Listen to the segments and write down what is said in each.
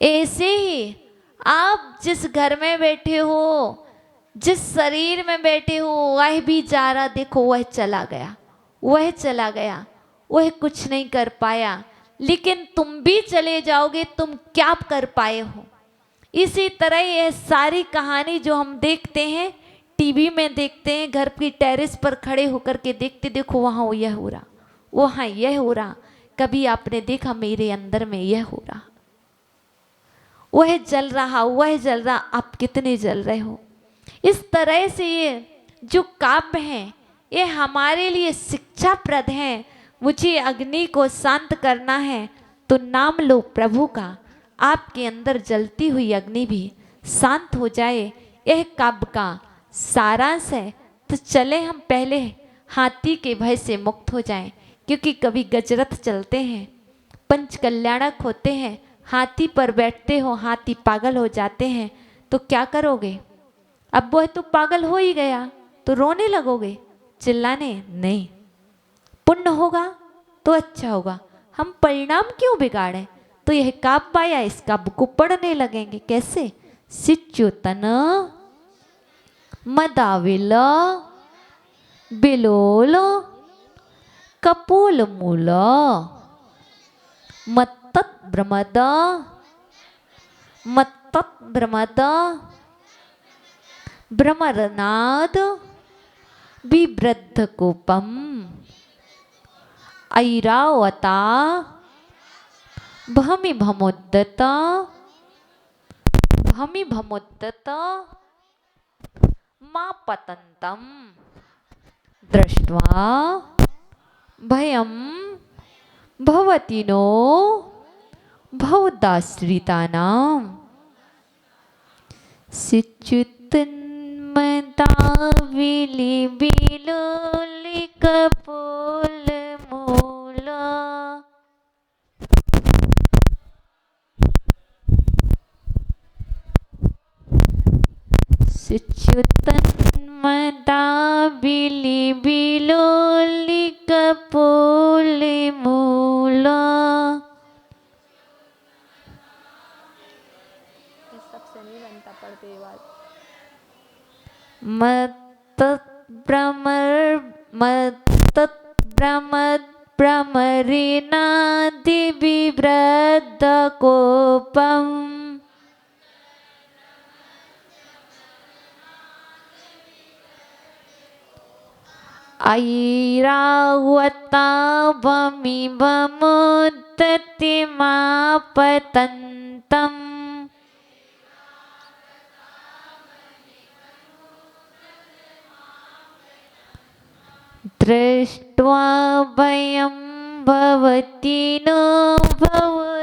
ऐसे ही आप जिस घर में बैठे हो, जिस शरीर में बैठे हो, वह भी जा रहा, देखो वह चला गया, वह चला गया, वह कुछ नहीं कर पाया, लेकिन तुम भी चले जाओगे, तुम क्या कर पाए हो। इसी तरह यह सारी कहानी जो हम देखते हैं, टीवी में देखते हैं, घर की टेरेस पर खड़े होकर के देखते, देखो वहाँ यह हो रहा, वहाँ यह हो रहा, कभी आपने देखा मेरे अंदर में यह हो रहा, वह जल रहा, वह जल रहा, आप कितने जल रहे हो। इस तरह से ये जो काव्य हैं ये हमारे लिए शिक्षाप्रद हैं। मुझे अग्नि को शांत करना है तो नाम लो प्रभु का, आपके अंदर जलती हुई अग्नि भी शांत हो जाए, यह काव्य का सारांश है। तो चले हम पहले हाथी के भय से मुक्त हो जाएं, क्योंकि कभी गजरथ चलते हैं, पंच कल्याणक होते हैं, हाथी पर बैठते हो, हाथी पागल हो जाते हैं, तो क्या करोगे। अब वह तो पागल हो ही गया तो रोने लगोगे, चिल्लाने नहीं। पुण्य होगा तो अच्छा होगा, हम परिणाम क्यों बिगाड़ें। तो यह काव्य आया, इस काव्य को पढ़ने लगेंगे। कैसे, सिच्युतन मदाविल बिलोल कपोल मूल मत्तत भ्रमद मत्तत भ्रमद भ्रमरनाद विवृद्ध कोपम ऐरावता भमि भमुद्दत भमि भमुद्दत मा पतंतम दृष्ट्वा भयं भवति नो भवदाश्रितानां सिच्युतन्मदाविली बिलोलिकपोल मूल सिच्युतन्मदाविली बिलोलिकपोल मूल। भ्रमरीनादि विवृद्ध कोपम ऐरावता भमि भमुद्दति मा पतंतम दृष्ट्वा भयं भवति नो भवदाश्रितानां।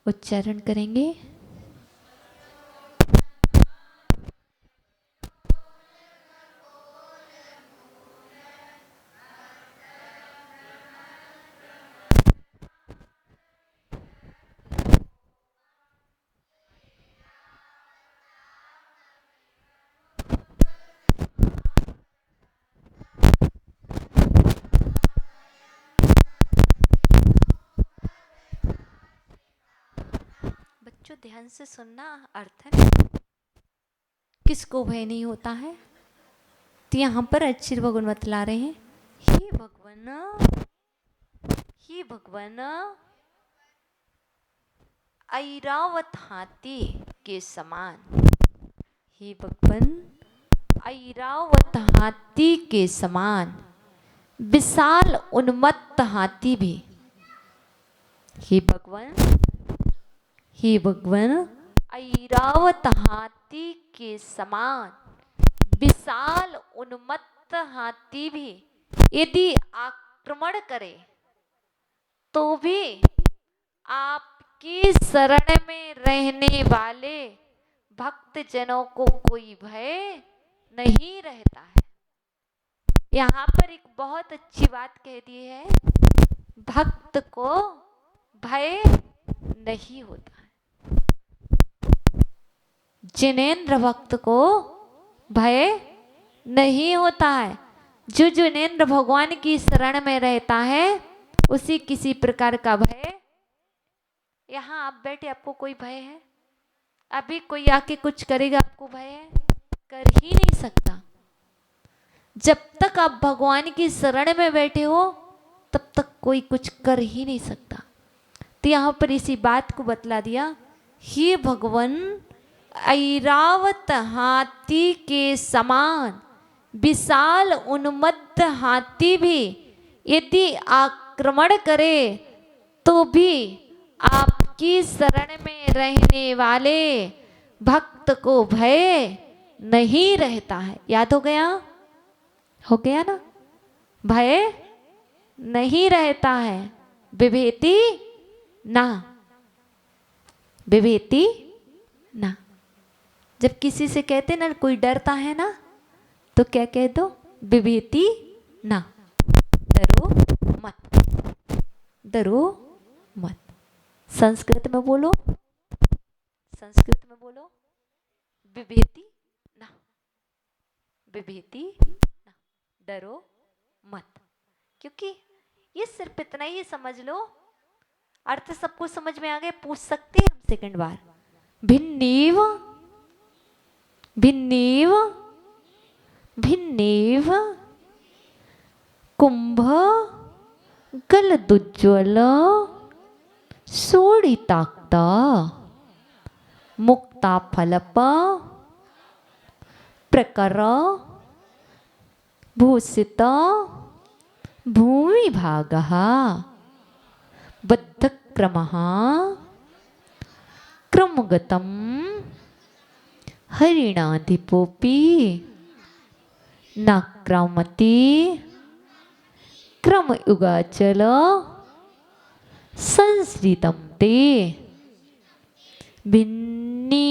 उच्चारण करेंगे। बच्चों ध्यान से सुनना, अर्थ है किसको भय नहीं होता है। तो यहाँ पर अच्छी भगवान बतला रहे हैं, हे भगवान, हे भगवान, ऐरावत हाथी के समान, हे भगवान ऐरावत हाथी के समान विशाल उन्मत्त हाथी भी, हे भगवान, हे भगवान ऐरावत हाथी के समान विशाल उन्मत्त हाथी भी यदि आक्रमण करे तो भी आपकी शरण में रहने वाले भक्त जनों को कोई भय नहीं रहता है। यहाँ पर एक बहुत अच्छी बात कह दी है, भक्त को भय नहीं होता है। जिनेंद्र भक्त को भय नहीं होता है। जो जिनेंद्र भगवान की शरण में रहता है उसी किसी प्रकार का भय। यहाँ आप बैठे, आपको कोई भय है? अभी कोई आके कुछ करेगा, आपको भय है? कर ही नहीं सकता। जब तक आप भगवान की शरण में बैठे हो तब तक कोई कुछ कर ही नहीं सकता। तो यहाँ पर इसी बात को बतला दिया, हे भगवान, ऐरावत हाथी के समान विशाल उन्मत्त हाथी भी यदि आक्रमण करे तो भी आपकी शरण में रहने वाले भक्त को भय नहीं रहता है। याद हो गया? हो गया ना? भय नहीं रहता है। बिभेति ना, बिभेति ना। जब किसी से कहते ना कोई डरता है ना, तो क्या कह दो? बिभेति ना, डरो मत, डरो मत। संस्कृत में बोलो, संस्कृत में बोलो, बिभेति ना, बिभेति ना, डरो मत। क्योंकि ये सिर्फ इतना ही समझ लो, अर्थ सबको समझ में आ गए। पूछ सकते हैं हम सेकंड बार? भिन्नेव, भिन्नेव, भिन्नेव कुंभ गलदुज्ज्वल सोडिताक्ता मुक्ता फलप प्रकर भूषित भूमि भागः बद्ध क्रमः क्रमगतम हरिणाधिपोपि नाक्रामति क्रम युगाचल संसृतम ते भिन्नी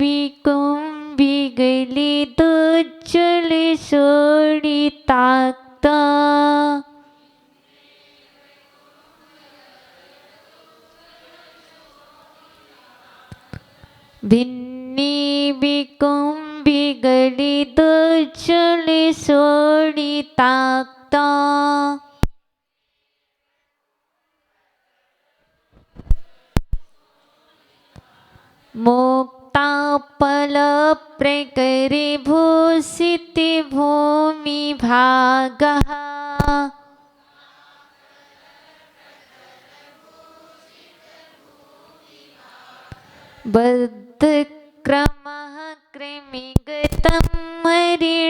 विकुंभी गलिदुज्ज्वल सोडिताक्ता भिन्नी विकुंभी गलिदुज्ज्वल सोडिताक्ता मुक्ता फल प्रकरे भूषित भूमि भागः बद्ध क्रमः कृमिगतं हरिणाधिपोपि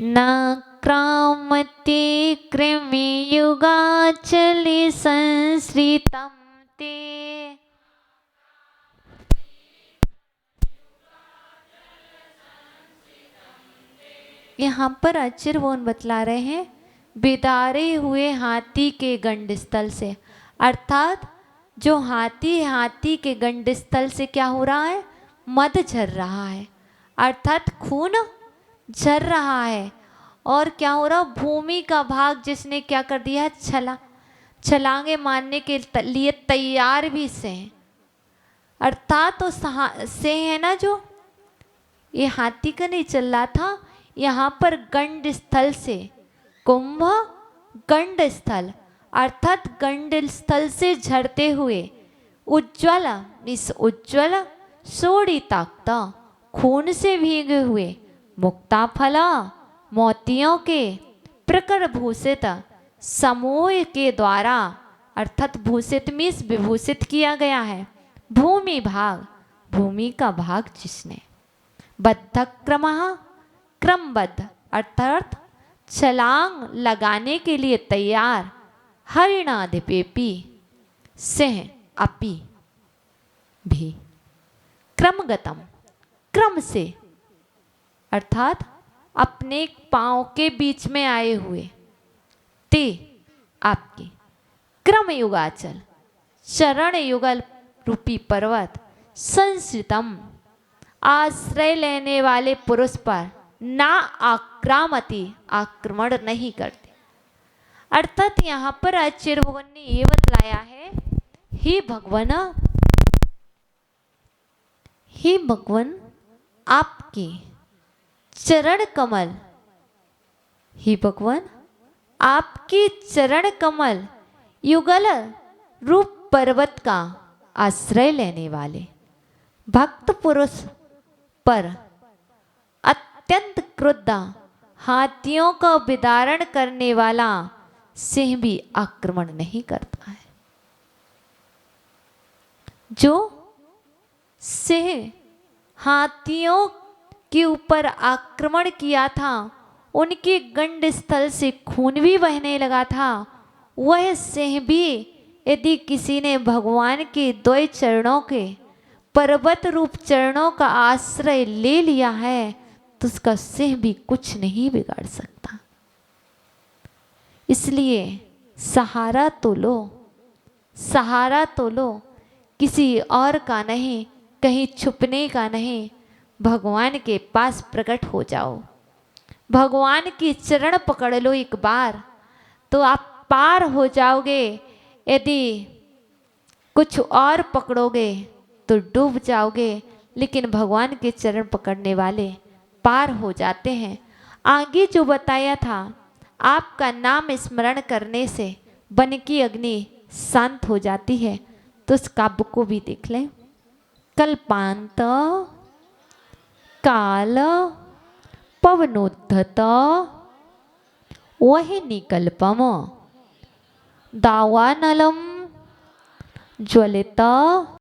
नाक्रामति कृमियुगाचल संसृतं ते। यहाँ पर आचार्यवन बतला रहे हैं, बिदारे हुए हाथी के गंड स्थल से, अर्थात जो हाथी है, हाथी के गंड स्थल से क्या हो रहा है? मद झर रहा है, अर्थात खून झर रहा है। और क्या हो रहा? भूमि का भाग जिसने क्या कर दिया है? छलांगे मारने के लिए तैयार भी से, अर्थात तो से है ना, जो ये हाथी का नहीं चल रहा था, यहाँ पर गंड स्थल से, कुंभ गंड स्थल, अर्थात गंड स्थल से झरते हुए उज्ज्वल, इस उज्ज्वल सोडिताक्ता खून से भीगे हुए, मुक्ता फला मोतियों के प्रकर भूषित समूह के द्वारा, अर्थात भूषित मीन्स विभूषित किया गया है, भूमि भाग, भूमि का भाग जिसने, बद्ध क्रमः क्रमबद्ध, अर्थात छलांग लगाने के लिए तैयार, हरिणाधिपेपि सिंह अपि भी, क्रमगतम क्रम से, अर्थात अपने पांव के बीच में आए हुए, ते आपके, क्रम युगाचल चरण युगल रूपी पर्वत, संसृतम आश्रय लेने वाले पुरुष पर ना आक्रामति आक्रमण नहीं करते। अर्थात यहाँ पर आचार्य भगवान ने ये बतलाया है हे भगवान, हे भगवान, आपके चरण कमल, हे भगवान, आपके चरण कमल युगल रूप पर्वत का आश्रय लेने वाले भक्त पुरुष पर अत्यंत क्रुद्ध हाथियों का विदारण करने वाला सिंह भी आक्रमण नहीं करता है। जो सिंह हाथियों के ऊपर आक्रमण किया था, उनके गंड स्थल से खून भी बहने लगा था, वह सिंह भी यदि किसी ने भगवान के दो चरणों के पर्वत रूप चरणों का आश्रय ले लिया है तो उसका सिंह भी कुछ नहीं बिगाड़ सकता। इसलिए सहारा तो लो, सहारा तो लो, किसी और का नहीं, कहीं छुपने का नहीं, भगवान के पास प्रकट हो जाओ, भगवान की चरण पकड़ लो एक बार तो आप पार हो जाओगे। यदि कुछ और पकड़ोगे तो डूब जाओगे, लेकिन भगवान के चरण पकड़ने वाले पार हो जाते हैं। आगे जो बताया था, आपका नाम स्मरण करने से वन की अग्नि शांत हो जाती है, तो उस काव्य को भी देख लें। कल्पांत काल पवनोद्धत वही निकल्पम दावानलम ज्वलित